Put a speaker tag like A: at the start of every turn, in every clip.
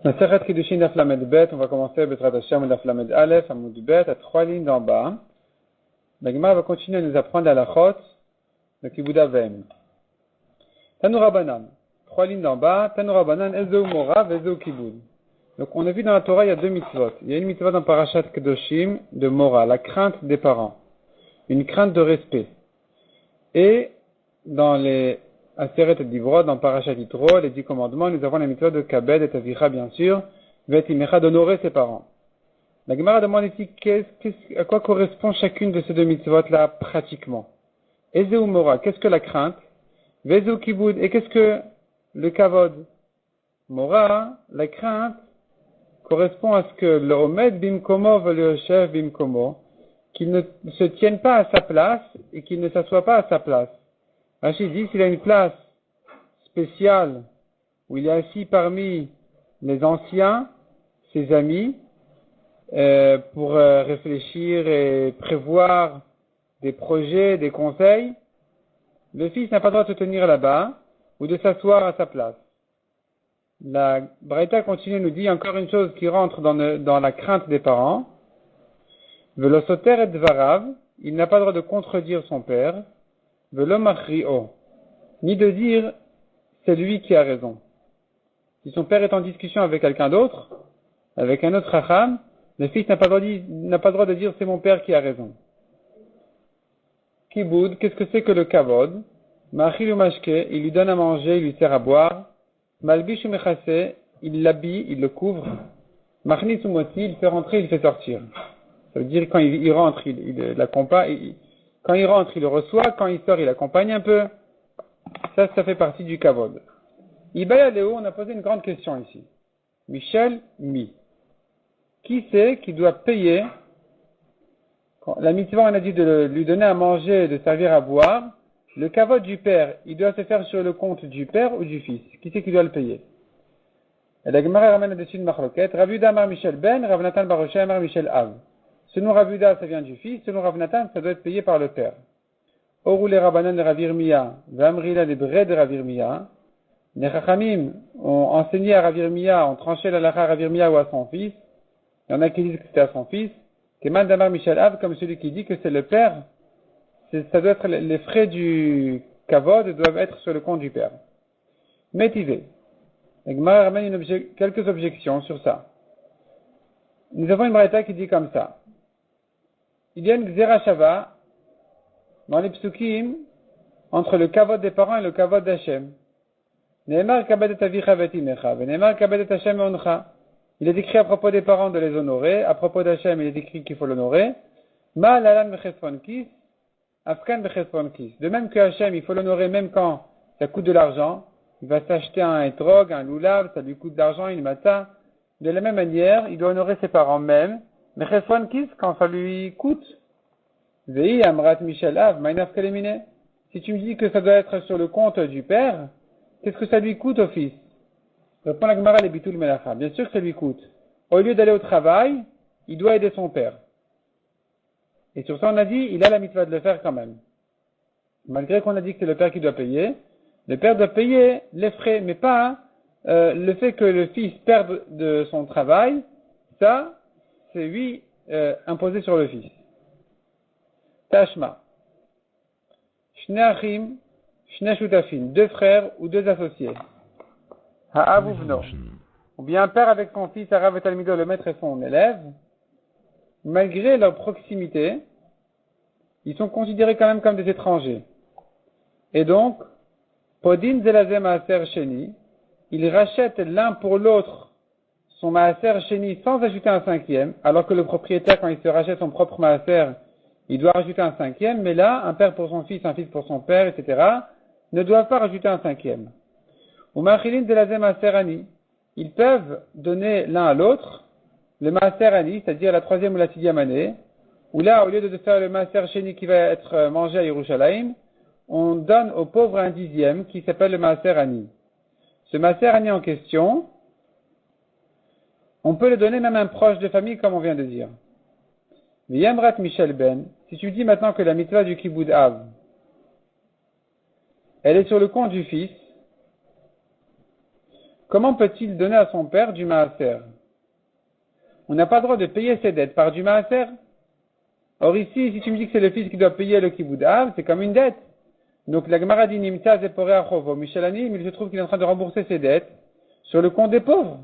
A: Masechet Kiddushin Daf Lamed Bet, on va commencer Bezrat Hashem Daf Lamed Aleph, Amoud Bet, à 3 lignes d'en bas. La Gemara va continuer à nous apprendre la Lachot, le Kibud Avem. Tanu Rabbanan, 3 lignes d'en bas, Tanu Rabbanan, Ezeu Mora, Vezeu Kibud. Donc on a vu dans la Torah, il y a deux mitzvot. Il y a une mitzvah dans Parashat Kedoshim de Mora, la crainte des parents. Une crainte de respect. Et dans les Aseret et Divrot, dans Parashat Yitro, les 10 commandements, nous avons la mitzvah de Kabed et Avicha, bien sûr, Vetimecha, d'honorer ses parents. La Gemara demande ici à quoi correspond chacune de ces deux mitzvot-là pratiquement. Ezeu Mora, qu'est-ce que la crainte? Vezeu Kibud, et qu'est-ce que le Kavod? Mora, la crainte, correspond à ce que le Omed Bimkomo ve le Chef Bimkomo, qu'il ne se tienne pas à sa place et qu'il ne s'assoit pas à sa place. Rachid dit, s'il a une place spéciale où il est assis parmi les anciens, ses amis, pour réfléchir et prévoir des projets, des conseils, le fils n'a pas le droit de se tenir là-bas ou de s'asseoir à sa place. La Braïta continue, nous dit encore une chose qui rentre dans la crainte des parents. Velo soter et dvarav, il n'a pas le droit de contredire son père. Velo machrio, ni de dire c'est lui qui a raison. Si son père est en discussion avec quelqu'un d'autre, avec un autre racham, le fils n'a pas le droit de dire c'est mon père qui a raison. Kibud, qu'est-ce que c'est que le kavod? Machil ou mashke, il lui donne à manger, il lui sert à boire. Malbish ou mechase, il l'habille, il le couvre. Machnis ou moti, il fait rentrer, il fait sortir. Ça veut dire quand il rentre, il l'accompagne. Quand il rentre, il le reçoit. Quand il sort, il l'accompagne un peu. Ça fait partie du kavod. Ibaya Léo, on a posé une grande question ici. Michel, Mi. Qui c'est qui doit payer? La mitzvah, on a dit de lui donner à manger et de servir à boire. Le kavod du père, il doit se faire sur le compte du père ou du fils? Qui c'est qui doit le payer? Et la Gemara ramène là-dessus une machloket. Rav Yuda Amar Michel Ben, Rav Natan Bar Hoshay Amar Michel Av. Selon Rav Yuda, ça vient du fils. Selon Rav Natan, ça doit être payé par le père. Orou les Rabbanan de Rav Yirmiya, Vamrila les Brais de Rav Yirmiya. Les Chachamim ont enseigné à Rav Yirmiya, ont tranché la lacha à Rav Yirmiya ou à son fils. Il y en a qui disent que c'était à son fils. Keman Damar Michel Av, comme celui qui dit que c'est le père. Ça doit être les frais du kavod doivent être sur le compte du père. Métivé. Egmar ramène quelques objections sur ça. Nous avons une braïta qui dit comme ça. Il y a une xéra shava dans les psukim entre le kavod des parents et le kavod d'Hachem. Ne'emar kabed et avicha vetimecha, ve'ne'emar kabed et Hachem oncha. Il est écrit à propos des parents de les honorer, à propos d'Hachem il est écrit qu'il faut l'honorer. Ma lalan mechesfon kis, afkan mechesfon kis. De même que Hachem, il faut l'honorer même quand ça coûte de l'argent. Il va s'acheter un etrog, un loulav, ça lui coûte de l'argent, une matzah. De la même manière, il doit honorer ses parents même. Mais cheswan kis, quand ça lui coûte. Vei amrat Michel Av, mainaf kalemine. Si tu me dis que ça doit être sur le compte du père, qu'est-ce que ça lui coûte au fils? Répond la Gemara les bitul melacha. Bien sûr que ça lui coûte. Au lieu d'aller au travail, il doit aider son père. Et sur ça, on a dit, il a la mitzvah de le faire quand même. Malgré qu'on a dit que c'est le père qui doit payer, le père doit payer les frais, mais pas le fait que le fils perde de son travail, ça, c'est lui imposé sur le fils. Tashma. Shne achim, shne shutafim, deux frères ou deux associés. Ha'av uvno. Ou bien un père avec son fils, Harav et Talmido, le maître et son élève, malgré leur proximité, ils sont considérés quand même comme des étrangers. Et donc, Podin zelazé maaser sheni, ils rachètent l'un pour l'autre son maaser sheni sans ajouter un cinquième, alors que le propriétaire, quand il se rachète son propre maaser, il doit rajouter un cinquième, mais là, un père pour son fils, un fils pour son père, etc., ne doivent pas rajouter un cinquième. Ou machilin zelazé maaser ani, ils peuvent donner l'un à l'autre le maaser ani, c'est-à-dire la 3e ou la 6e année, où là, au lieu de faire le maaser sheni qui va être mangé à Yerushalayim, on donne aux pauvres un 10e qui s'appelle le maaser ani. Ce maaser ani en question, on peut le donner même à un proche de famille, comme on vient de dire. V'yamrat Michel Ben, si tu dis maintenant que la mitzvah du Kibud Av, elle est sur le compte du fils, comment peut-il donner à son père du maaser? On n'a pas le droit de payer ses dettes par du maaser. Or ici, si tu me dis que c'est le fils qui doit payer le kibbout av, c'est comme une dette. Donc la Gemara dit Nimtza Zepore Achovo Michelanim, il se trouve qu'il est en train de rembourser ses dettes sur le compte des pauvres.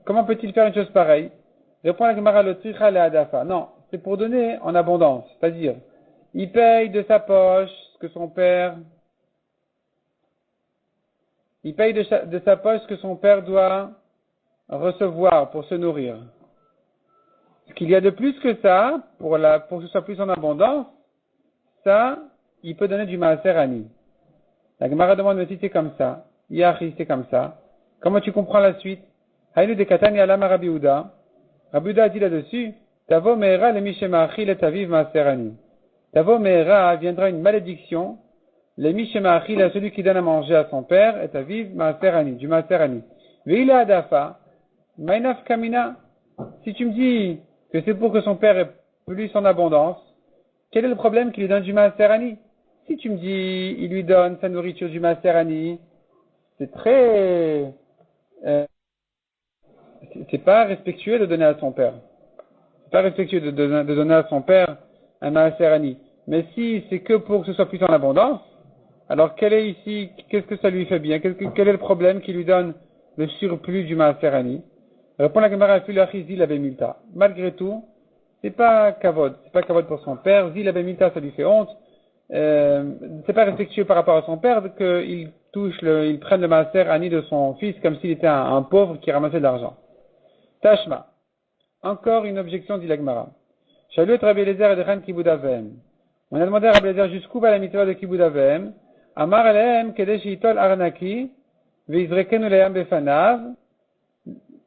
A: Comment peut-il faire une chose pareille? Répond la Gemara le Tricha le Hadafa. Non, c'est pour donner en abondance. C'est-à-dire, il paye de sa poche ce que son père, de sa poche ce que son père doit recevoir pour se nourrir. Ce qu'il y a de plus que ça, pour que ce soit plus en abondance, ça, il peut donner du maaser ani. La Gemara demande, mais si c'est comme ça, Yahi, c'est comme ça, comment tu comprends la suite? Haïlu de Katani alama Rabbi Uda. Rabbi Uda dit là-dessus, Tavo meera le mishemaachi le taviv maaser ani. Tavo meera viendra une malédiction, le mishemaachi à celui qui donne à manger à son père, et taviv maaser ani, du maaser ani. Veila adafa, mainaf kamina. Si tu me dis que c'est pour que son père ait plus en abondance, quel est le problème qu'il lui donne du maaser ani? Si tu me dis, il lui donne sa nourriture du maaser ani, c'est très, c'est pas respectueux de donner à son père. C'est pas respectueux de donner à son père un maaser ani. Mais si c'est que pour que ce soit plus en abondance, alors quel est ici, qu'est-ce que ça lui fait bien? Quel est le problème qui lui donne le surplus du maaser ani? Répond la Gemara, Filachi la Bemilta. Malgré tout, c'est pas kavod pour son père. Zil Bemilta, ça lui fait honte. C'est pas respectueux par rapport à son père qu'il il prenne le maaser ani de son fils comme s'il était un pauvre qui ramassait de l'argent. Tashma. Encore une objection, dit la Gemara. Shalut Rabbi Eliezer et Dechan Kibud Avem. On a demandé à Rabbi Eliezer jusqu'où va la mitzvah de Kibud Avem. Amar Alehem Kedesh Yitol Arnaki Veizrekenu Leam Befanav.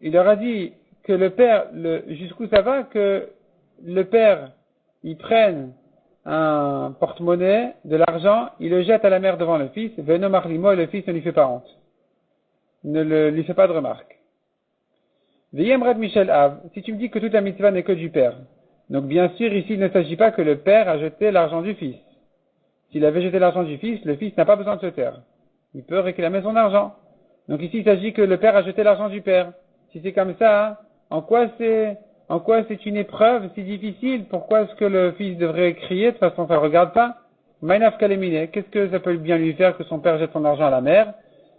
A: Il leur a dit que le père, jusqu'où ça va que le père, il prenne un porte-monnaie, de l'argent, il le jette à la mer devant le fils, Veno Marlimo, et le fils ne lui fait pas honte. Ne lui fait pas de remarque. Veyem Red Michel Av, si tu me dis que toute la mitzvah n'est que du père, donc bien sûr ici il ne s'agit pas que le père a jeté l'argent du fils. S'il avait jeté l'argent du fils, le fils n'a pas besoin de se taire. Il peut réclamer son argent. Donc ici il s'agit que le père a jeté l'argent du père. Si c'est comme ça, en quoi c'est une épreuve si difficile? Pourquoi est-ce que le fils devrait crier? De toute façon, ça ne regarde pas. Maïnaf kalemine, qu'est-ce que ça peut bien lui faire que son père jette son argent à la mer?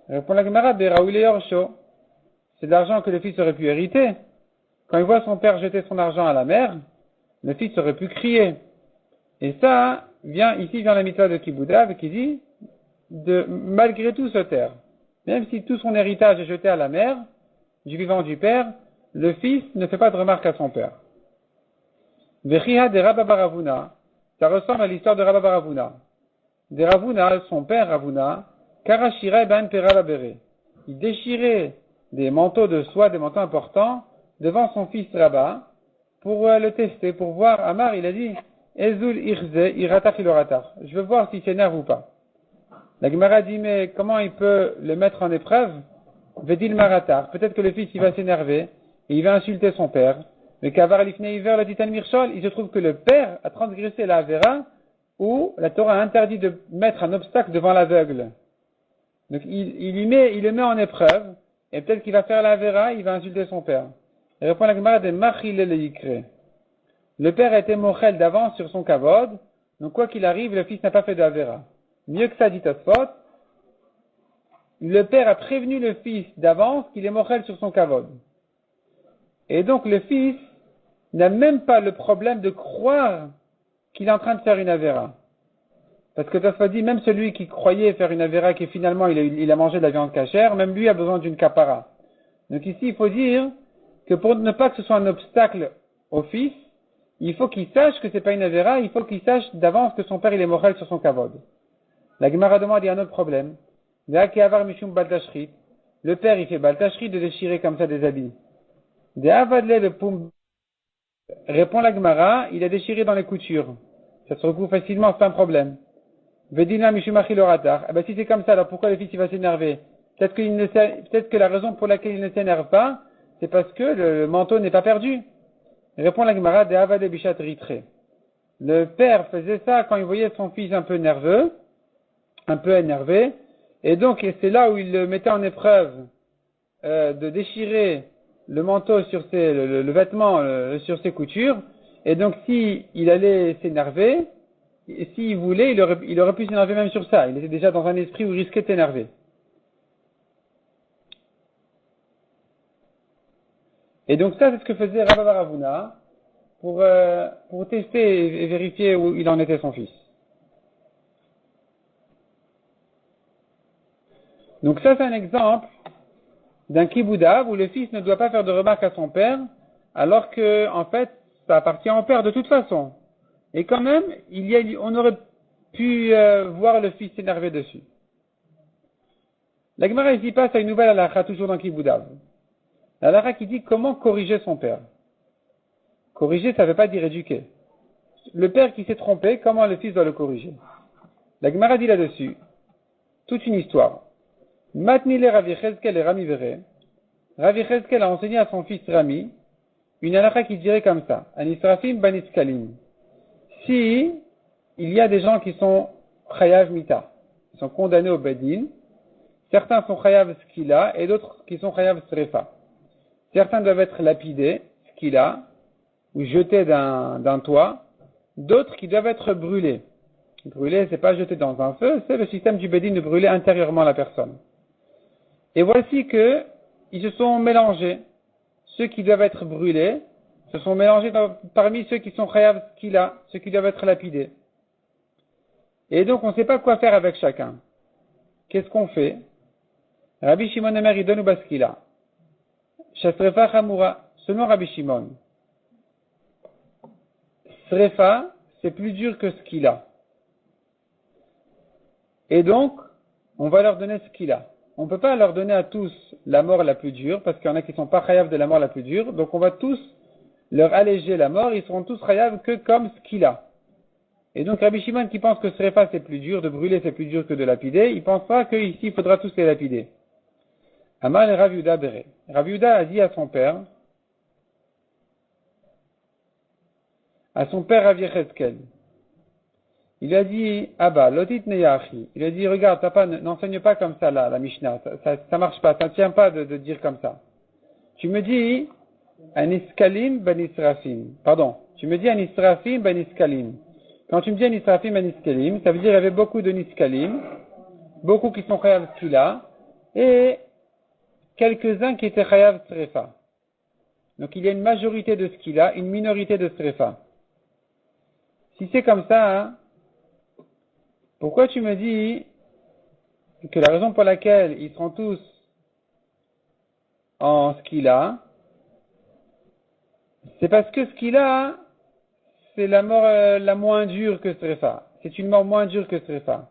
A: Répond la Gemara, Beraoulé Orsho. C'est de l'argent que le fils aurait pu hériter. Quand il voit son père jeter son argent à la mer, le fils aurait pu crier. Et ça, vient la mitzvah de Kiboudav qui dit de malgré tout se taire. Même si tout son héritage est jeté à la mer, du vivant du père, le fils ne fait pas de remarque à son père. Vechiha de Rabba Baravuna, ça ressemble à l'histoire de Rabba Baravuna. De Ravuna, son père Ravuna, Karashira ben Perababere. Il déchirait des manteaux de soie, des manteaux importants, devant son fils Rabba, pour le tester, pour voir. Amar, il a dit, Ezul irze, iratach iloratach. Je veux voir s'il s'énerve ou pas. La Gemara dit, mais comment il peut le mettre en épreuve? Vedil maratar. Peut-être que le fils, il va s'énerver, et il va insulter son père. Mais Kavar Lifne Iver, la Titan Mirchol, il se trouve que le père a transgressé la Avera, où la Torah a interdit de mettre un obstacle devant l'aveugle. Donc il le met en épreuve, et peut-être qu'il va faire la Avera, il va insulter son père. Il répond à la Gemara de Machile le Yikre. Le père a été mochel d'avance sur son kavod, donc quoi qu'il arrive, le fils n'a pas fait de Avera. Mieux que ça, dit Tosfot, le père a prévenu le fils d'avance qu'il est mochel sur son kavod. Et donc le fils n'a même pas le problème de croire qu'il est en train de faire une Avera. Parce que Tosfot dit, même celui qui croyait faire une Avera, qui finalement il a mangé de la viande cachère, même lui a besoin d'une kapara. Donc ici, il faut dire que pour ne pas que ce soit un obstacle au fils, il faut qu'il sache que c'est pas une Avera, il faut qu'il sache d'avance que son père il est mochel sur son kavod. La Gemara demande, il y a un autre problème. Le père, il fait baltashri de déchirer comme ça des habits. De avadle le poum. Répond la Gemara, il a déchiré dans les coutures. Ça se recouvre facilement, c'est un problème. Vedina mishumachi loratar. Eh ben, si c'est comme ça, alors pourquoi le fils, il va s'énerver? Peut-être que la raison pour laquelle il ne s'énerve pas, c'est parce que le manteau n'est pas perdu. Répond la Gemara, de avadle bichat ritre. Le père faisait ça quand il voyait son fils un peu nerveux, un peu énervé, et donc c'est là où il le mettait en épreuve de déchirer le manteau sur le vêtement sur ses coutures, et donc si il allait s'énerver, s'il voulait, il aurait pu s'énerver même sur ça. Il était déjà dans un esprit où il risquait de s'énerver. Et donc ça, c'est ce que faisait Rabba bar Avuna pour tester et vérifier où il en était son fils. Donc ça, c'est un exemple d'un kiboudav où le fils ne doit pas faire de remarques à son père, alors que, en fait, ça appartient au père de toute façon. Et quand même, on aurait pu voir le fils s'énerver dessus. La Gemara ici passe à une nouvelle halakha, toujours dans kiboudav. La halakha qui dit comment corriger son père. Corriger, ça ne veut pas dire éduquer. Le père qui s'est trompé, comment le fils doit le corriger? La Gemara dit là-dessus toute une histoire. Matnile Ravi Chezkel et Rami Vere. Ravi Chezkel a enseigné à son fils Rami une halakha qui dirait comme ça. Anisrafim baniskalim. Si il y a des gens qui sont chayav mita, qui sont condamnés au bedin, certains sont chayav skila et d'autres qui sont chayav srefa. Certains doivent être lapidés, skila, ou jetés d'un toit, d'autres qui doivent être brûlés. Brûler, c'est pas jeter dans un feu, c'est le système du bedin de brûler intérieurement la personne. Et voici que ils se sont mélangés. Ceux qui doivent être brûlés se sont mélangés parmi ceux qui sont chayav skila, ceux qui doivent être lapidés. Et donc on ne sait pas quoi faire avec chacun. Qu'est-ce qu'on fait? Rabbi Shimon Omer il donne au baskila. Shasrefa chamura, selon Rabbi Shimon. Srefa, c'est plus dur que skila. Et donc, on va leur donner skila. On ne peut pas leur donner à tous la mort la plus dure, parce qu'il y en a qui ne sont pas chayav de la mort la plus dure, donc on va tous leur alléger la mort, ils seront tous chayav que comme skila. Et donc Rabbi Shimon qui pense que srefa c'est plus dur, de brûler c'est plus dur que de lapider, il pense pas qu'ici il faudra tous les lapider. Amar et Rav Yehuda bere. Rav Yehuda a dit à son père Rav Yechezkel, il a dit, Abba, lotit neyachi. Il a dit, regarde, n'enseigne pas comme ça la Mishnah. Ça marche pas, ça ne tient pas de dire comme ça. Tu me dis, aniskalim ben israfim. Pardon. Tu me dis anisrafim ben iskalim. Quand tu me dis anisrafim ben iskalim, ça veut dire qu'il y avait beaucoup de niskalim, beaucoup qui sont chayav skila, et quelques-uns qui étaient chayav srefa. Donc il y a une majorité de skila, une minorité de srefa. Si c'est comme ça, hein, pourquoi tu me dis que la raison pour laquelle ils seront tous en skila, c'est parce que skila, c'est la mort la moins dure que srefa. C'est une mort moins dure que srefa.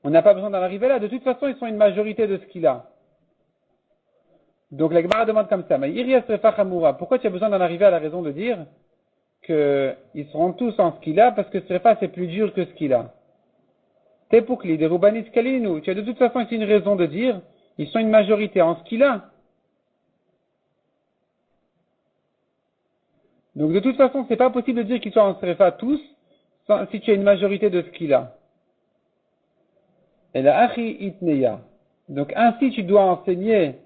A: On n'a pas besoin d'en arriver là. De toute façon, ils sont une majorité de skila. Donc la Gemara demande comme ça. Mais Iria srefa chamura. Pourquoi tu as besoin d'en arriver à la raison de dire qu'ils seront tous en skila parce que srefa c'est plus dur que skila? Tepukli, des Rubanis Kalinu. Tu as de toute façon ici une raison de dire, ils sont une majorité en skila. Donc de toute façon, c'est pas possible de dire qu'ils soient en srefa tous, si tu as une majorité de skila. Et la achi itneya. Donc ainsi tu dois enseigner,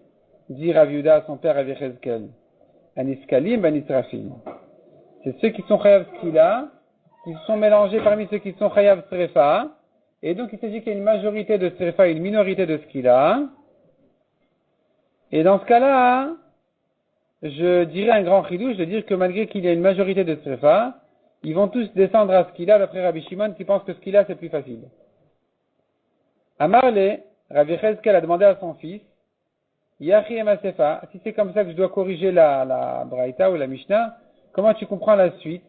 A: dit Rav Yehuda à son père Rav Yechezkel, aniskalim banisrafim. C'est ceux qui sont chayav skila, qui se sont mélangés parmi ceux qui sont chayav srefa. Et donc, il s'agit qu'il y a une majorité de srefa et une minorité de skila. Et dans ce cas-là, je dirais un grand chidouche de dire que malgré qu'il y a une majorité de srefa, ils vont tous descendre à skila d'après Rabbi Shimon qui pense que skila c'est plus facile. Amarle, Rabbi Chezkel a demandé à son fils, Yachi et Masefa, si c'est comme ça que je dois corriger la Braïta ou la Mishnah, comment tu comprends la suite?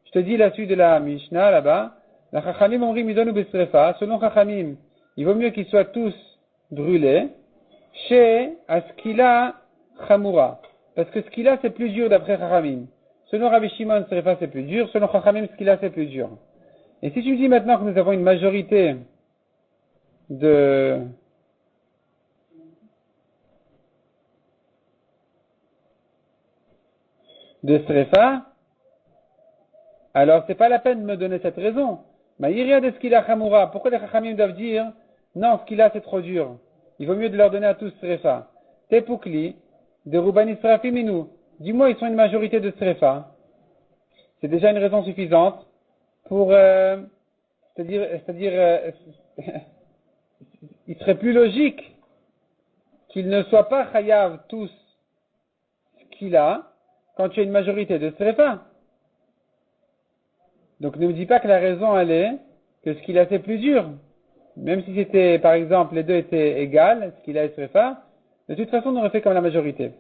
A: Je te dis la suite de la Mishnah là-bas. La Chachamim ont rimidonu besrefa. Selon Chachamim, il vaut mieux qu'ils soient tous brûlés. Chez Askila Chamura. Parce que Skila c'est plus dur d'après Chachamim. Selon Rabbi Shimon, srefa c'est plus dur. Selon Chachamim, Skila c'est plus dur. Et si tu me dis maintenant que nous avons une majorité de srefa, alors c'est pas la peine de me donner cette raison. Maïria de Skila Chamura. Pourquoi les Chachamim doivent dire non, Skila c'est trop dur. Il vaut mieux de leur donner à tous srefa. Tepukli, de Rubani Srafim Minou. Dis-moi, ils sont une majorité de Srefa. C'est déjà une raison suffisante pour, il serait plus logique qu'il ne soit pas chayav tous ce qu'il a quand tu as une majorité de Srefa. Donc ne me dis pas que la raison elle est que ce qu'il a c'est plus dur. Même si c'était, par exemple, les deux étaient égales, ce qu'il a et Srefa, de toute façon on aurait fait comme la majorité.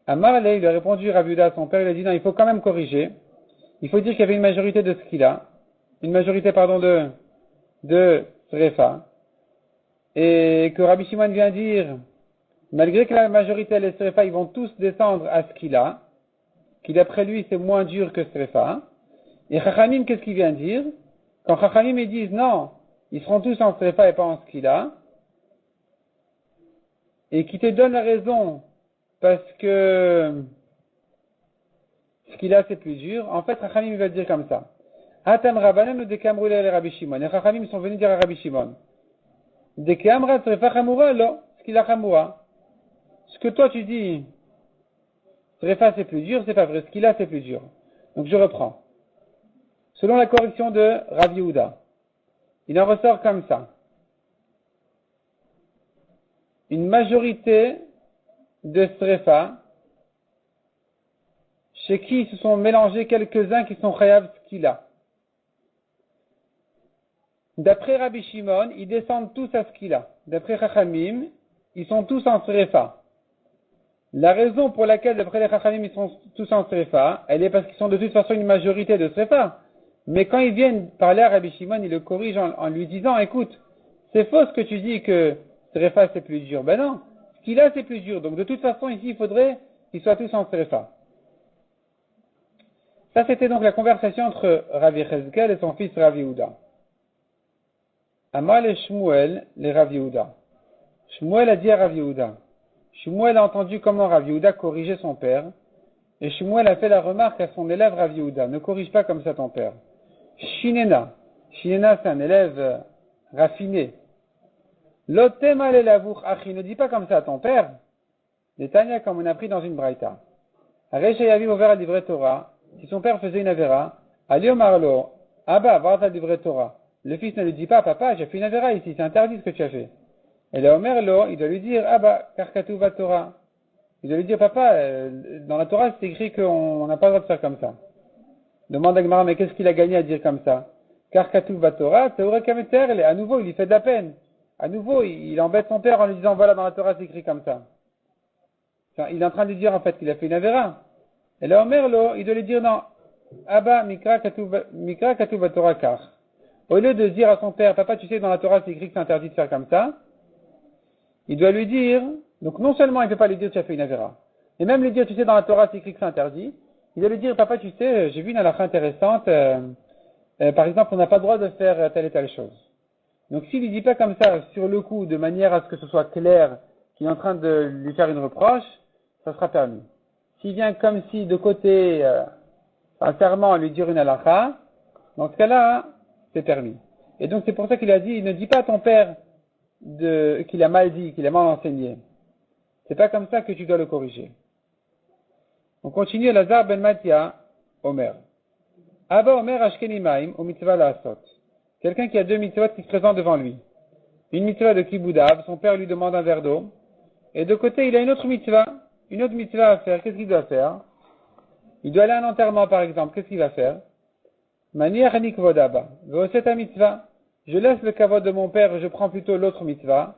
A: Amar il a répondu Rav Yehuda à son père, il a dit non, il faut quand même corriger. Il faut dire qu'il y avait une majorité de ce qu'il a, une majorité pardon de Srefa, et que Rabbi Shimon vient dire, malgré que la majorité les Srefa, ils vont tous descendre à ce qu'il a, qui d'après lui c'est moins dur que Srefa. Et Chachamim, qu'est-ce qu'il vient dire? Quand Chachamim ils disent non, ils seront tous en Srefa et pas en ce qu'il a, et qui te donne la raison parce que ce qu'il a c'est plus dur, en fait Chachamim va dire comme ça. Atam Rabbanan ou Dekamrula et Rabbi Shimon. Les Chachamim sont venus dire à Rabbi Shimon. Dekamra Srefa Chamura, non, ce qu'il a Chamura. Ce que toi tu dis, Srefa c'est plus dur, c'est pas vrai, ce qu'il a c'est plus dur. Donc je reprends. Selon la correction de Rav Yehuda, il en ressort comme ça. Une majorité de Srefa, chez qui se sont mélangés quelques-uns qui sont chayav ce qu'il a. D'après Rabbi Shimon, ils descendent tous à ce qu'il a. D'après Chachamim, ils sont tous en Srefa. La raison pour laquelle, d'après les Chachamim, ils sont tous en Srefa, elle est parce qu'ils sont de toute façon une majorité de Srefa. Mais quand ils viennent parler à Rabbi Shimon, ils le corrigent en lui disant, écoute, c'est faux ce que tu dis que Srefa c'est plus dur. Ben non, ce qu'il a c'est plus dur. Donc de toute façon, ici, il faudrait qu'ils soient tous en Srefa. Ça, c'était donc la conversation entre Rav Yechezkel et son fils Rav Yehuda. Amal et Shmuel, les Rav Yehuda. Shmuel a dit à Rav Yehuda. Shmuel a entendu comment Rav Yehuda corrigeait son père. Et Shmuel a fait la remarque à son élève Rav Yehuda. Ne corrige pas comme ça ton père. Shinena. Shinena, c'est un élève raffiné. Lotem alelavour achi. Ne dis pas comme ça à ton père. Les Tanya, comme on a pris dans une braïta. Rechayavi ouvert à livrer Torah. Si son père faisait une avéra, Alio Marlo, Abba, varta livrer Torah. Le fils ne lui dit pas, papa, j'ai fait une avéra ici, c'est interdit ce que tu as fait. Et le Omer lo, il doit lui dire, Abba, karkatu va Torah. Il doit lui dire, papa, dans la Torah, c'est écrit qu'on n'a pas le droit de faire comme ça. Demande à Gemara, mais qu'est-ce qu'il a gagné à dire comme ça? Karkatu va Torah, c'est Urekameter, à nouveau, il lui fait de la peine. À nouveau, il embête son père en lui disant, voilà, dans la Torah, c'est écrit comme ça. Enfin, il est en train de dire, en fait, qu'il a fait une avéra. Et là, Omer lo, il doit lui dire non. Abba, mikra katu Torah kar. Au lieu de dire à son père, papa, tu sais, dans la Torah, c'est écrit que c'est interdit de faire comme ça. Il doit lui dire, donc non seulement il ne peut pas lui dire, tu as fait une avéra. Et même lui dire, tu sais, dans la Torah, c'est écrit que c'est interdit. Il doit lui dire, papa, tu sais, j'ai vu une halakha intéressante. Par exemple, on n'a pas le droit de faire telle et telle chose. Donc s'il lui dit pas comme ça, sur le coup, de manière à ce que ce soit clair qu'il est en train de lui faire une reproche, ça sera permis. S'il vient comme si de côté, sincèrement, lui dire une halakha, dans ce cas-là, c'est permis. Et donc c'est pour ça qu'il a dit, ne dis pas à ton père qu'il a mal dit, qu'il a mal enseigné. C'est pas comme ça que tu dois le corriger. On continue à Lazar ben Matia, Omer. Abba Omer Ashkenimaim, au mitzvah la asot. Quelqu'un qui a deux mitzvot qui se présentent devant lui. Une mitzvah de Kiboudav, son père lui demande un verre d'eau. Et de côté, il a une autre mitzvah à faire. Qu'est-ce qu'il doit faire? Il doit aller à un enterrement, par exemple. Qu'est-ce qu'il va faire? Maniach nikvodaba. Ve'oseta mitzvah. Je laisse le kavod de mon père et je prends plutôt l'autre mitzvah.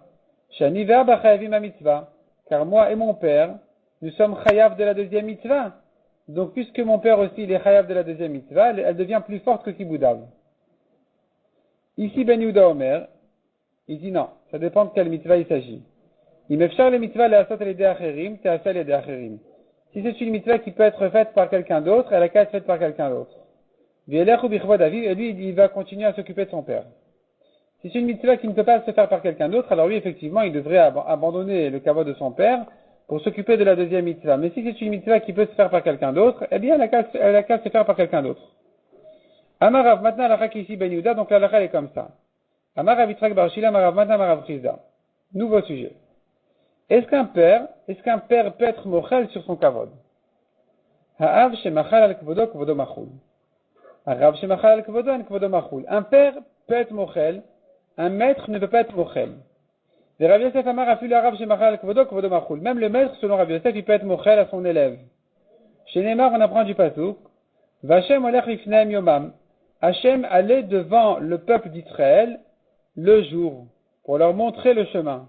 A: Shani ve'aba chayavim ma mitzvah. Car moi et mon père, nous sommes chayav de la deuxième mitzvah. Donc, puisque mon père aussi, il est chayav de la deuxième mitzvah, elle devient plus forte que Kiboudav. Ici, Ben Yehuda Omer, il dit non. Ça dépend de quelle mitzvah il s'agit. Il m'efchar les mitzvahs les asot les acherim, te asal les acherim. Si c'est une mitzvah qui peut être faite par quelqu'un d'autre, elle a qu'à être faite par quelqu'un d'autre. Et lui, il va continuer à s'occuper de son père. Si c'est une mitzvah qui ne peut pas se faire par quelqu'un d'autre, alors lui, effectivement, il devrait abandonner le kavod de son père pour s'occuper de la deuxième mitzvah. Mais si c'est une mitzvah qui peut se faire par quelqu'un d'autre, eh bien, elle a qu'à se faire par quelqu'un d'autre. Amarav, maintenant, la chak ici, Ben Yehuda, donc la lacha est comme ça. Amarav, Yitrak Barshila, Amarav, maintenant, Amarav, Chizda. Nouveau sujet. Est-ce qu'un père peut être mochel sur son kavod? Ha'av shemachal al kvodo kvodo machul. Ha'av shemachal al kvodo en kvodo machul. Un père peut être mochel, un maître ne peut pas être mochel. Les Rabbi Yosef Amar a fait le Ha'av shemachal al kvodo kvodo machul. Même le maître, selon Rabbi Yosef, il peut être mochel à son élève. Chez Neymar, on apprend du pasuk. Vachem olech lifneim yomam. Hachem allait devant le peuple d'Israël le jour pour leur montrer le chemin.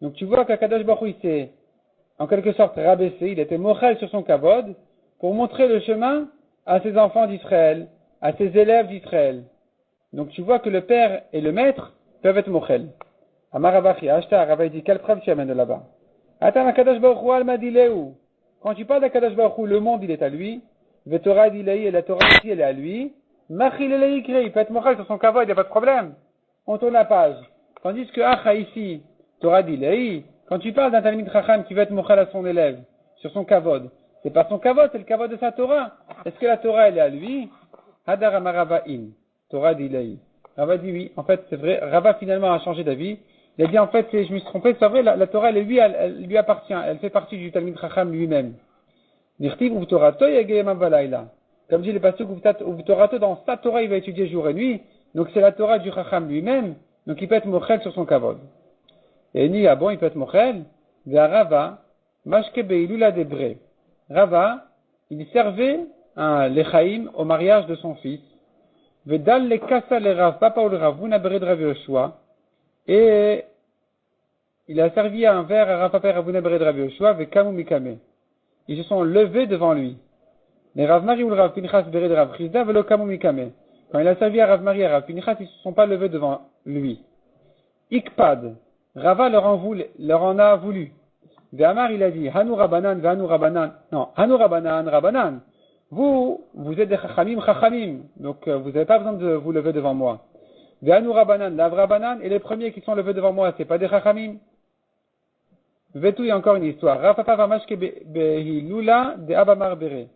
A: Donc tu vois qu'Akadosh Baruch Hu, il s'est en quelque sorte rabaissé, il était mochel sur son kavod pour montrer le chemin à ses enfants d'Israël, à ses élèves d'Israël. Donc tu vois que le père et le maître peuvent être mochel. Amar Abachi, Ashtar, Rabbi dit, quelle preuve tu amènes de là-bas? Atam Akadosh Baruch Hu al-Madileu. Quand tu parles d'Akadosh Baruch Hu, le monde il est à lui, Vetorah dilei, et la Torah aussi elle est à lui, Machil il peut être mochel sur son kavod, il n'y a pas de problème. On tourne la page. Tandis que Acha ici, Torah dilei, quand tu parles d'un Talmid Chacham qui veut être mochel à son élève, sur son kavod, c'est pas son kavod, c'est le kavod de sa Torah. Est-ce que la Torah elle est à lui? Hadar Amarava in, Torah dilei. Rava dit oui, en fait c'est vrai, Rava finalement a changé d'avis. Il a dit en fait, je me suis trompé, c'est vrai, la Torah elle lui appartient, elle fait partie du Talmid Chacham lui-même. Nirtiv Uvtorato Yageyemam Valaila. Comme dit le pasuk Uvtorato, dans sa Torah il va étudier jour et nuit, donc c'est la Torah du Chacham lui-même, donc il peut être mochel sur son kavod. Et ni ah bon, il peut être mochel. Vers Rava, mashke beilula debre. Rava, il servait un lechaim au mariage de son fils. Vedal le kassa le Rav, papa ou le Rav, vous n'abrez de Rav Yoshua. Et il a servi un verre à Rav papa et Rav n'abrez de Rav Yoshua, vekamu mikame. Ils se sont levés devant lui. Les Rav Mari ou le Rav Pinchas bere de Rav Chizda, velo kamu mikame. Quand il a servi à Rav Mari et Rav Pinchas, ils se sont pas levés devant lui. Ikpad. Rava leur en a voulu. Ve'amar il a dit, Hanu Rabanan, Ve'anu Rabanan. Non, Hanu Rabanan, Rabanan. Vous êtes des Chachamim. Donc, vous n'avez pas besoin de vous lever devant moi. Ve'anu Rabanan, Lav Rabanan, et les premiers qui sont levés devant moi, c'est pas des Chachamim. Ve'tu, il y a encore une histoire. Rafapa Vamashke Behilula de Abamar Bere.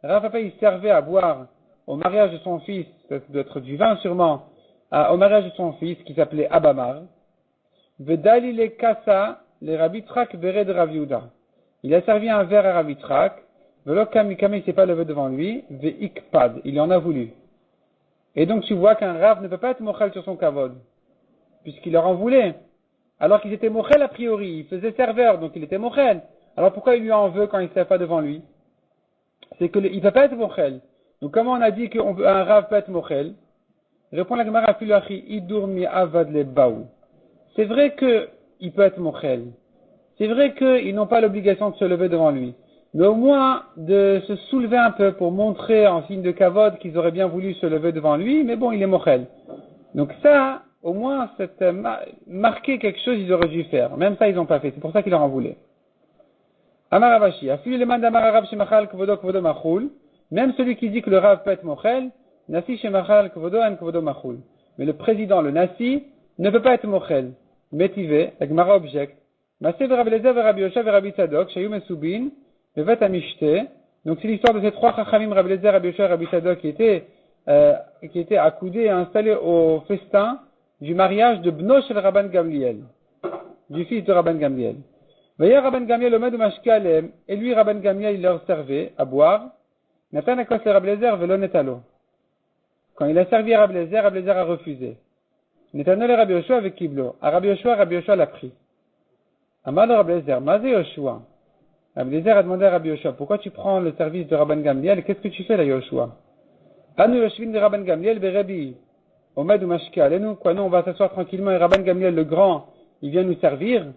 A: Rafapa, il servait à boire au mariage de son fils, ça doit être du vin sûrement, au mariage de son fils qui s'appelait Abamar. Vedali le kassa, le Rabbi Trak bere de Rav Yehuda. Il a servi un verre à Rabbi Trak, velo kamikame, il s'est pas levé devant lui, veikpad, il en a voulu. Et donc tu vois qu'un Rav ne peut pas être mochel sur son kavod, puisqu'il leur en voulait. Alors qu'ils étaient mochel a priori, il faisait serveur, donc il était mochel. Alors pourquoi il lui en veut quand il ne sert pas devant lui? C'est que il ne peut pas être mochel. Donc comment on a dit qu'un Rav peut être mochel? Répond la Gemara Filachi, idur mi avad le baou. C'est vrai qu'il peut être mochel. C'est vrai qu'ils n'ont pas l'obligation de se lever devant lui. Mais au moins de se soulever un peu pour montrer en signe de kavod qu'ils auraient bien voulu se lever devant lui, mais bon, il est mochel. Donc ça, au moins, c'est marqué quelque chose ils auraient dû faire. Même ça, ils n'ont pas fait. C'est pour ça qu'ils leur en voulaient. Amar Avashi, afilu le man d'Amar Arav shemachal kvodo kvodo machul. Même celui qui dit que le Rav peut être mochel, nasi shemachal kvodo en kvodo machul. Mais le président, le nasi, ne peut pas être mochel. Métivé, la Gemara objecte. Masé Rabbi Eliezer, Rabbi Yosha, Rabbi Tzadok, Shayu Mesubin, Bevet Amishte. Donc c'est l'histoire de ces trois chachamim, Rabbi Eliezer, Rabbi Yosha, Rabbi Tzadok, qui étaient accoudés et installés au festin du mariage de Bno shel Rabban Gamliel, du fils de Rabban Gamliel. Veillez Rabban Gamliel, Omed Mashkalem, et lui, Rabban Gamliel, il leur servait à boire. Nathan Akos le Rabbi Eliezer, Velo Netalo. Quand il a servi à Rabbi Eliezer a refusé. Netanel et Rabbi Yoshua avec Kiblo. À Rabbi Yoshua l'a pris. Amar le Rabbi Eliezer, Mazé Yoshua. Rabbi Eliezer a demandé à Rabbi Yoshua, pourquoi tu prends le service de Rabban Gamliel et qu'est-ce que tu fais là, Yoshua? Anu Yoshvin de Rabban Gamliel, Berebi, Omed ou Mashka, allez-nous, quoi, non, on va s'asseoir tranquillement et Rabban Gamliel le grand, il vient nous servir.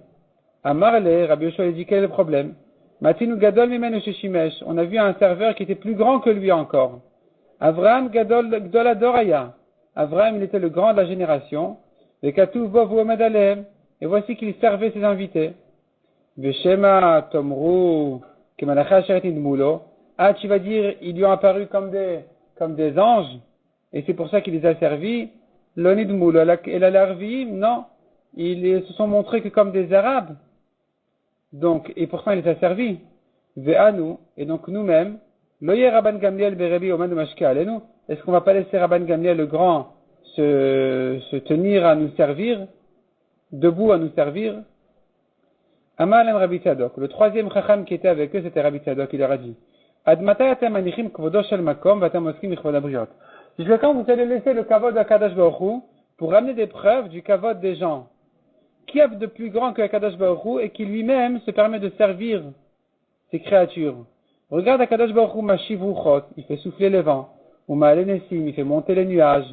A: Amar le Rabbi Yoshua, il dit, quel est le problème? Matinu Gadol Mimenu Sheshimesh, on a vu un serveur qui était plus grand que lui encore. Avraham Gadol Gdoladoraya. Avraham, il était le grand de la génération. Et voici qu'il servait ses invités. Veshema Tomru Kemalacha Sheretin Mulo. Ah, tu vas dire, ils lui ont apparu comme des anges, et c'est pour ça qu'il les a servis. L'onid Mulo et la Larvim, non. Ils se sont montrés que comme des Arabes. Donc, et pourtant il les a servis. Ve'anu, et donc nous-mêmes, Loyer Rabban Gamliel Berebi Oman Mashka Alenu. Est-ce qu'on va pas laisser Rabban Gamliel le grand se tenir à nous servir, debout à nous servir? Amar Lem Rabbi Tzadok. Le troisième chacham qui était avec eux, c'était Rabbi Tzadok. Il leur a dit, Ad matay atem manichim kvodo shel makom vatem oskim ichvod abriot. Jusqu'à quand vous allez laisser le kavod d'Akadosh Baruch Hu pour ramener des preuves du kavod des gens? Qui a de plus grand que Akadosh Baruch Hu et qui lui-même se permet de servir ces créatures? Regarde Akadosh Baruch Hu Mashivuchot, il fait souffler le vent. Ou Ma'alenesim, il fait monter les nuages.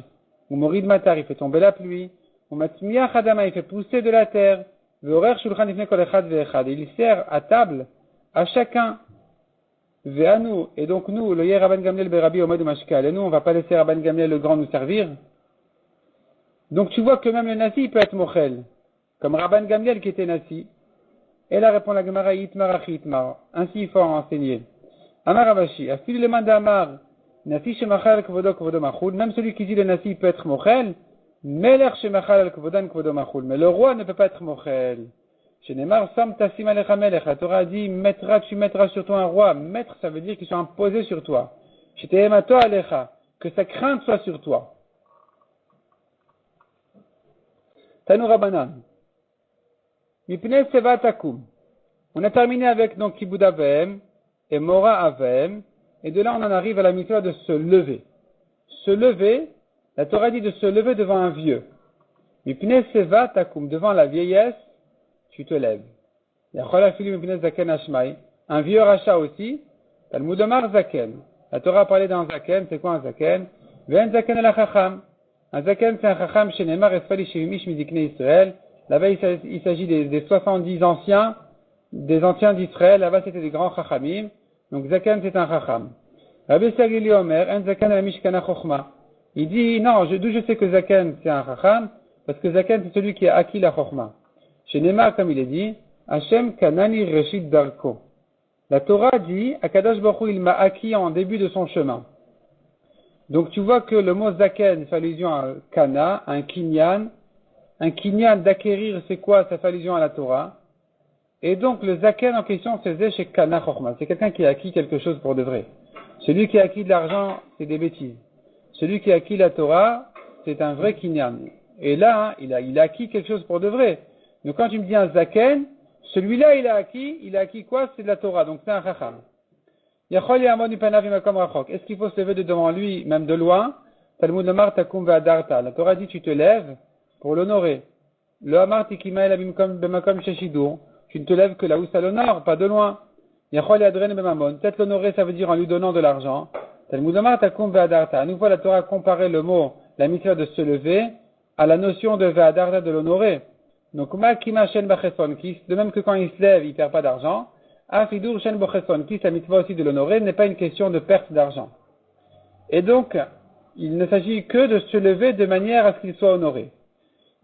A: Ou Morid Matar, il fait tomber la pluie. Ou Matzmiach Adama, il fait pousser de la terre. Ve'orer Shulchan Ifnei Kol Echad Ve'echad, il sert à table à chacun. Ve'anu, et donc nous, le Yer Rabban Gamliel Berabi Omed Mashkal, et nous, on va pas laisser Rabban Gamliel le grand nous servir. Donc tu vois que même le Nasi, il peut être Mochel. Comme Rabban Gamliel qui était Nasi. Et là répond la Gemara Yitmar Achi Yitmar. Ainsi il faut enseigner. Amar Ravashi, Afil le Mandamar, Nasi Shemachal Kvodo Kvodo Machul, même celui qui dit le Nasi peut être Mochel, Meler Shemachal Kvodan Kvodo Machul, mais le roi ne peut pas être Mochel. Shenemar Sam Tassim Alecha Melech, la Torah dit, tu mettras sur toi un roi. Mettre, ça veut dire qu'il soit imposé sur toi. Shetehemato Alecha, que sa crainte soit sur toi. Tanu Rabbanan. Mipnei Seva Takum. On a terminé avec donc Kibud Avem et Mora Avem, et de là on en arrive à la mitzvah de se lever. Se lever, la Torah dit de se lever devant un vieux. Mipnei Seva Takum, devant la vieillesse, tu te lèves. Yachol Afilu Mipnei Zaken Ashmai, un vieux rachat aussi, Talmud Omar Zaken. La Torah a parlé d'un Zaken, c'est quoi un Zaken? Ve'en Zaken el Chacham. Un Zaken c'est un Chacham chez Neymar Esfali Shevimish Midiknei Israël. Là-bas il s'agit des 70 anciens, des anciens d'Israël, là-bas c'était des grands chachamim, donc Zaken c'est un chacham. Rabbi Sagili Omer, en Zaken la Mishkana Chochma. Il dit, non, d'où je sais que Zaken c'est un chacham, parce que Zaken c'est celui qui a acquis la Chochma. Chez Neymar, comme il est dit, Hashem Kanani Reshit Darko. La Torah dit, Akadosh Baruch Hu, il m'a acquis en début de son chemin. Donc tu vois que le mot Zaken fait allusion à un Kana, un Kinyan. Un Kinyan d'acquérir, c'est quoi? Ça fait allusion à la Torah. Et donc, le Zaken en question, c'est chez Kana Chochma. C'est quelqu'un qui a acquis quelque chose pour de vrai. Celui qui a acquis de l'argent, c'est des bêtises. Celui qui a acquis la Torah, c'est un vrai Kinyan. Et là, hein, il a acquis quelque chose pour de vrai. Donc, quand tu me dis un Zaken, celui-là, il a acquis quoi? C'est de la Torah. Donc, c'est un Chacham. Est-ce qu'il faut se lever de devant lui, même de loin? Talmud Amar Takum Ve'adarta. La Torah dit, tu te lèves pour l'honorer. Le Amar Tikima El Bemakom Sheshidur. Tu ne te lèves que là où ça l'honore, pas de loin. Peut-être l'honorer, ça veut dire en lui donnant de l'argent. Talmud Amar Takum Ve'adarta. À nouveau, la Torah a comparé le mot, la mitzvah de se lever, à la notion de Ve'adarta, de l'honorer. Donc, Ma Kima Shen Bachesson Kis, de même que quand il se lève, il perd pas d'argent. Afidur Shen Bachesson Kis, la mitzvah aussi de l'honorer, n'est pas une question de perte d'argent. Et donc, il ne s'agit que de se lever de manière à ce qu'il soit honoré.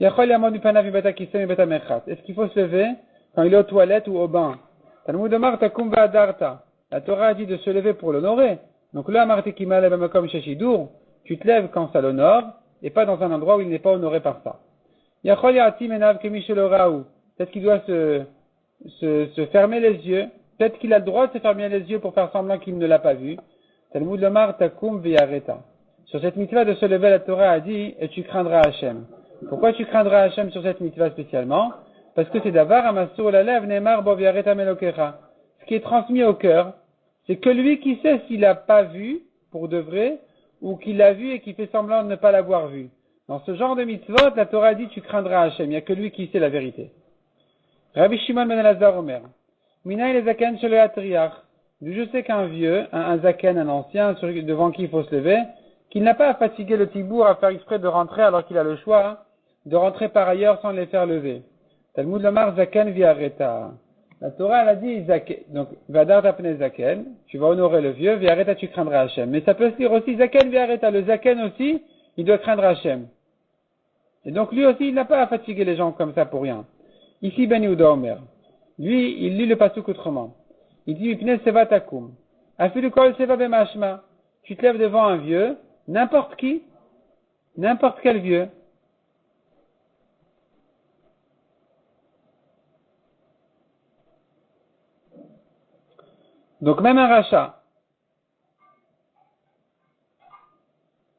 A: Est-ce qu'il faut se lever quand il est aux toilettes ou au bain? Talmud Amar Takum Ve'adarta. La Torah a dit de se lever pour l'honorer. Donc là, tu te lèves quand ça l'honore, et pas dans un endroit où il n'est pas honoré par ça. Peut-être qu'il doit se fermer les yeux. Peut-être qu'il a le droit de se fermer les yeux pour faire semblant qu'il ne l'a pas vu. Talmud Amar Takum Ve'areta. Sur cette mitzvah de se lever, la Torah a dit, et tu craindras Hachem. Pourquoi tu craindras Hachem sur cette mitzvah spécialement? Parce que c'est d'avar amasur la lève neemar bo viareta melokecha. Ce qui est transmis au cœur, c'est que lui qui sait s'il n'a pas vu, pour de vrai, ou qu'il l'a vu et qui fait semblant de ne pas l'avoir vu. Dans ce genre de mitzvot, la Torah dit, tu craindras Hachem. Il n'y a que lui qui sait la vérité. Rabbi Shimon ben Elazar Omer. Mina il zaken shel hatriach. Je sais qu'un vieux, un zaken, un ancien, devant qui il faut se lever, qu'il n'a pas à fatiguer le tibour à faire exprès de rentrer alors qu'il a le choix de rentrer par ailleurs sans les faire lever. Talmud Lomar Zaken Viareta. La Torah elle a dit Zaken. Donc Vadar t'appelait Zaken, tu vas honorer le vieux, Viareta tu craindras Hachem. Mais ça peut se dire aussi Zaken Viareta, le Zaken aussi, il doit craindre Hachem. Et donc lui aussi il n'a pas à fatiguer les gens comme ça pour rien. Ici Ben Yehuda Omer. Lui il lit le pasuk autrement. Il dit Mipnei Seva Takum. Afilu Kol Seva Bemashma. Tu te lèves devant un vieux. N'importe qui, n'importe quel vieux. Donc même un rachat.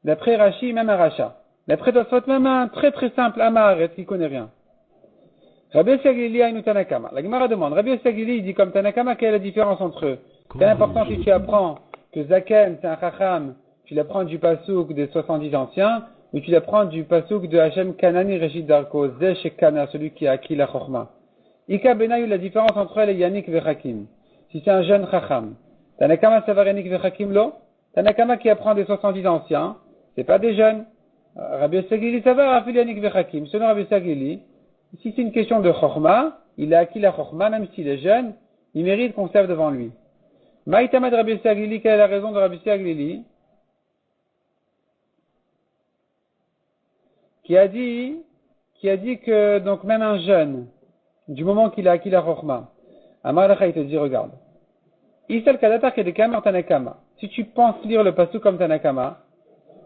A: D'après Rashi, même un rachat. D'après Tosfot, même un très très simple Amaharet qui connaît rien. Rabbi Yossi Aglili a une Tanakama. La Gemara demande, Rabbi Yossi Aglili, il dit comme Tanakama, quelle est la différence entre eux? C'est important si tu apprends que Zaken, c'est un Chacham, tu l'apprends du Pasuk des 70 anciens, ou tu l'apprends du Pasuk de Hashem Kanani Reshit Darko, Zeh Shekana, celui qui a acquis la Chorma. Ika Benayu, la différence entre elle et Yannick Vechakim. Si c'est un jeune Chacham. Tanakama Savar Yannick Vechakim Lo? Tanakama qui apprend des 70 anciens, c'est pas des jeunes. Rabbi Yossi Aglili Savar Afil Yannick Vechakim. Selon Rabbi Yossi Aglili, si c'est une question de Chorma, il a acquis la Chorma, même s'il est jeune, il mérite qu'on serve devant lui. Maïtamad Rabbi Yossi Aglili, quelle est la raison de Rabbi Yossi Aglili? Qui a dit que, donc, même un jeune, du moment qu'il a acquis la Chorma, Amar Lacha, il te dit, regarde. Isal Kadatar Kedekama Tanakama. Si tu penses lire le pasuk comme Tanakama,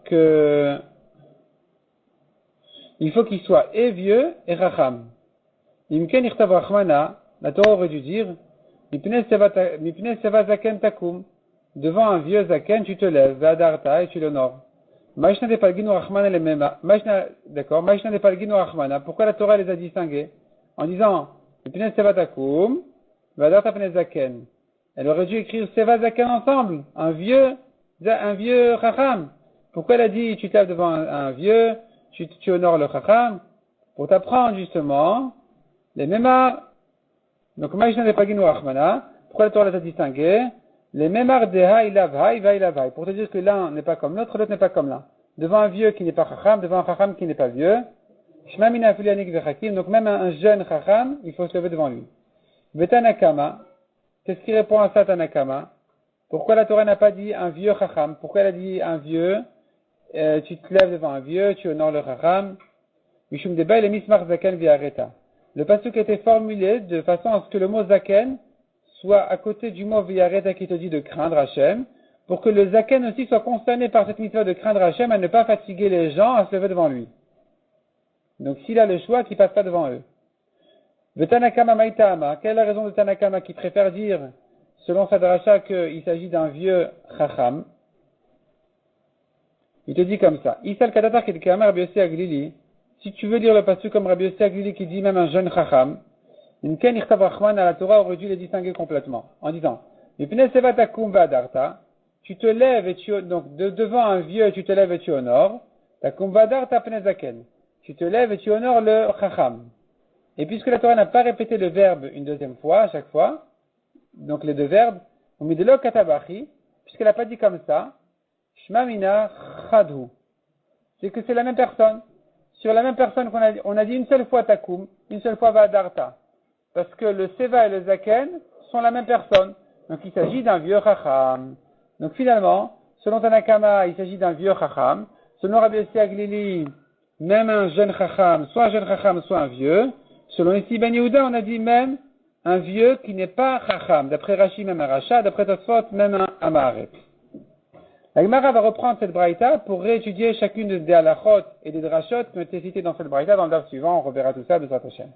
A: que, il faut qu'il soit et vieux et Racham. Imken Irtav Rachmana, la Torah aurait dû dire, Mipne Seva Zaken Takum. Devant un vieux Zaken, tu te lèves, Vadarta, et tu l'honores. Maïshna de Palginu Rachmana les mêmes. D'accord. Maïshna de Palginu Rachmana. Pourquoi la Torah les a distingués? En disant, Mipne Seva Takum, Vadarta Pne Zaken. Elle aurait dû écrire Seva Zaken ensemble. Un vieux Chacham. Pourquoi elle a dit, tu te lèves devant un vieux, tu honores le Chacham? Pour t'apprendre, justement, les mémars. Donc, Maïshna de Palginu Rachmana. Pourquoi la Torah les a distingués? Les mémars de Haï Lavhaï, Vaï Lavhaï. Pour te dire que l'un n'est pas comme l'autre, l'autre n'est pas comme l'un. Devant un vieux qui n'est pas Chacham, devant un Chacham qui n'est pas vieux. Shma mina afili yanik vechakim. Donc même un jeune Chacham, il faut se lever devant lui. Vetanakama. Qu'est-ce qui répond à ça, Tanakama? Pourquoi la Torah n'a pas dit un vieux Chacham? Pourquoi elle a dit un vieux? Tu te lèves devant un vieux, tu honores le Chacham. Mishum deba le mismar zaken viareta. Le pasuk était formulé de façon à ce que le mot zaken soit à côté du mot viareta qui te dit de craindre Hachem, pour que le zaken aussi soit concerné par cette mitzvah de craindre Hachem à ne pas fatiguer les gens à se lever devant lui. Donc s'il a le choix, qu'il passe pas devant eux. Le Tanakama Maïtama, quelle est la raison de Tanakama qui préfère dire, selon sa dracha, qu'il s'agit d'un vieux Chacham? Il te dit comme ça. Isal Kadatar Kedekama Rabbi Yossi Aglili, si tu veux lire le pasuk comme Rabbi Yossi Aglili qui dit même un jeune Chacham, une Ken Irtav Rachman à la Torah aurait dû les distinguer complètement, en disant, Mipne Seva Takum Vadarta, tu te lèves et donc devant un vieux, tu te lèves et tu honores, Takum Vadarta Pne Zaken, tu te lèves et tu honores le Chacham. Et puisque la Torah n'a pas répété le verbe une deuxième fois, à chaque fois, donc les deux verbes, Umidelo Katabachi, puisqu'elle n'a pas dit comme ça, Shma Mina Chadhu, c'est que c'est la même personne. Sur la même personne on a dit une seule fois Takum, une seule fois Vadarta. Parce que le Seva et le Zaken sont la même personne. Donc il s'agit d'un vieux Chacham. Donc finalement, selon Tanakama, il s'agit d'un vieux Chacham. Selon Rabbi Yossi Aglili, même un jeune Chacham, soit un jeune Chacham, soit un vieux. Selon ici Ben Yehuda, on a dit même un vieux qui n'est pas Chacham. D'après Rashi, même un Racha. D'après Tosfot, même un Amaret. La Gemara va reprendre cette braïta pour réétudier chacune des halachot et des drachot qui ont été citées dans cette braïta dans le daf suivant. On reverra tout ça de Zat Hashem.